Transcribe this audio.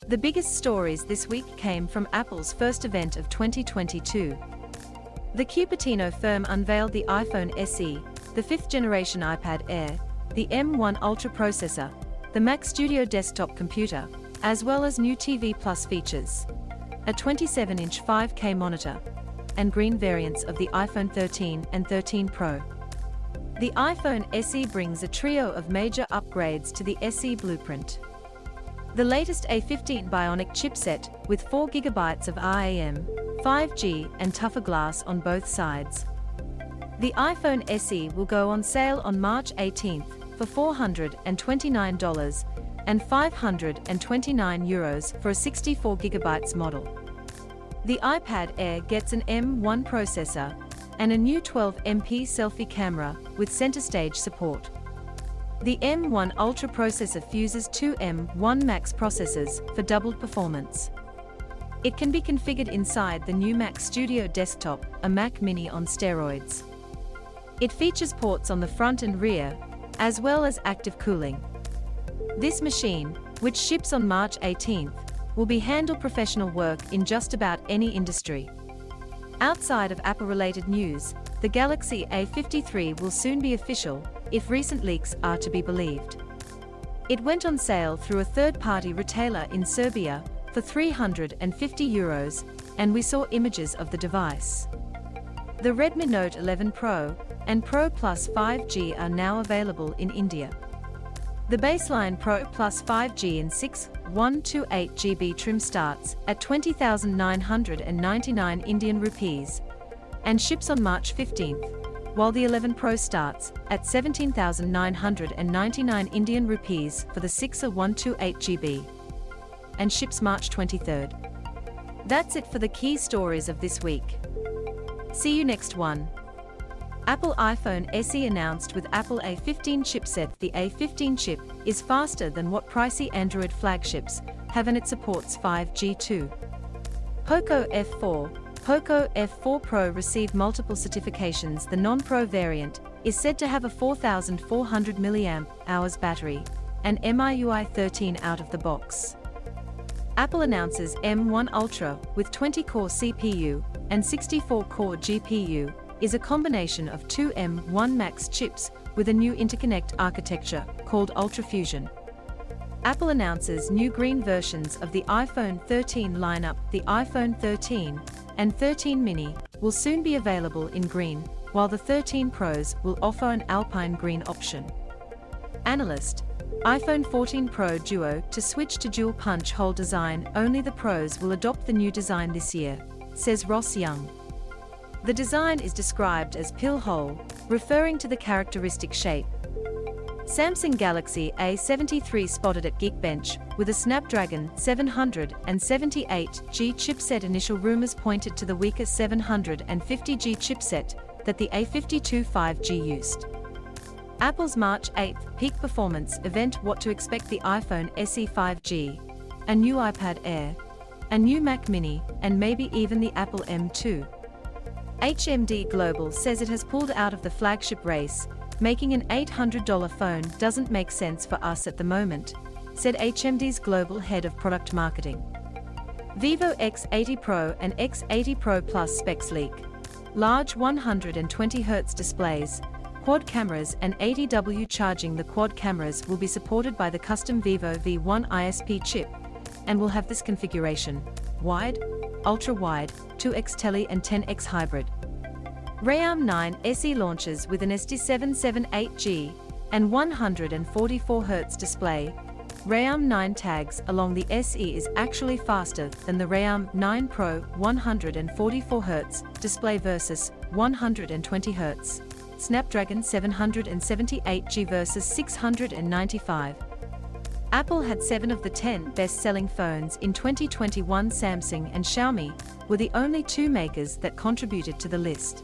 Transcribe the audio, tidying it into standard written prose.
The biggest stories this week came from Apple's first event of 2022. The Cupertino firm unveiled the iPhone SE, the fifth-generation iPad Air, the M1 Ultra processor, the Mac Studio desktop computer, as well as new TV Plus features, a 27-inch 5K monitor, and green variants of the iPhone 13 and 13 Pro. The iPhone SE brings a trio of major upgrades to the SE blueprint. The latest A15 Bionic chipset with 4GB of RAM, 5G and tougher glass on both sides. The iPhone SE will go on sale on March 18th for $429 and €529 for a 64GB model. The iPad Air gets an M1 processor and a new 12MP selfie camera with center stage support. The M1 Ultra processor fuses two M1 Max processors for doubled performance. It can be configured inside the new Mac Studio desktop, a Mac Mini on steroids. It features ports on the front and rear, as well as active cooling. This machine, which ships on March 18th, will handle professional work in just about any industry. Outside of Apple-related news, the Galaxy A53 will soon be official, if recent leaks are to be believed. It went on sale through a third-party retailer in Serbia for €350, and we saw images of the device. The Redmi Note 11 Pro and Pro Plus 5G are now available in India. The baseline Pro Plus 5G in 6128GB trim starts at 20,999 Indian rupees and ships on March 15th, while the 11 Pro starts at 17,999 Indian rupees for the 6128GB and ships March 23rd. That's it for the key stories of this week. See you next one. Apple iPhone SE announced with Apple A15 chipset. The A15 chip is faster than what pricey Android flagships have, and it supports 5G too. Poco F4 Pro received multiple certifications. The non-Pro variant is said to have a 4,400 mAh battery and MIUI 13 out of the box. Apple announces M1 Ultra with 20-core CPU and 64-core GPU is a combination of two M1 Max chips with a new interconnect architecture called Ultra Fusion. Apple announces new green versions of the iPhone 13 lineup. The iPhone 13 and 13 mini will soon be available in green, while the 13 Pros will offer an Alpine green option. Analyst: iPhone 14 Pro Duo to switch to dual punch hole design. Only the Pros will adopt the new design this year, says Ross Young. The design is described as pill hole, referring to the characteristic shape. Samsung Galaxy A73 spotted at Geekbench with a Snapdragon 778G chipset. Initial rumors pointed to the weaker 750G chipset that the A52 5G used. Apple's March 8th peak performance event. What to expect: the iPhone SE 5G, a new iPad Air, a new Mac Mini, and maybe even the Apple M2. HMD Global says it has pulled out of the flagship race, making an $800 phone doesn't make sense for us at the moment, said HMD's global head of product marketing. Vivo X80 Pro and X80 Pro Plus specs leak. Large 120Hz displays, quad cameras and 80W charging. The quad cameras will be supported by the custom Vivo V1 ISP chip and will have this configuration: wide, ultra-wide, 2x tele and 10x hybrid. RAM 9 SE launches with an SD778G and 144Hz display. RAM 9 tags along the SE is actually faster than the RAM 9 Pro 144Hz display versus 120Hz. Snapdragon 778G versus 695. Apple had 7 of the 10 best-selling phones in 2021. Samsung and Xiaomi were the only two makers that contributed to the list.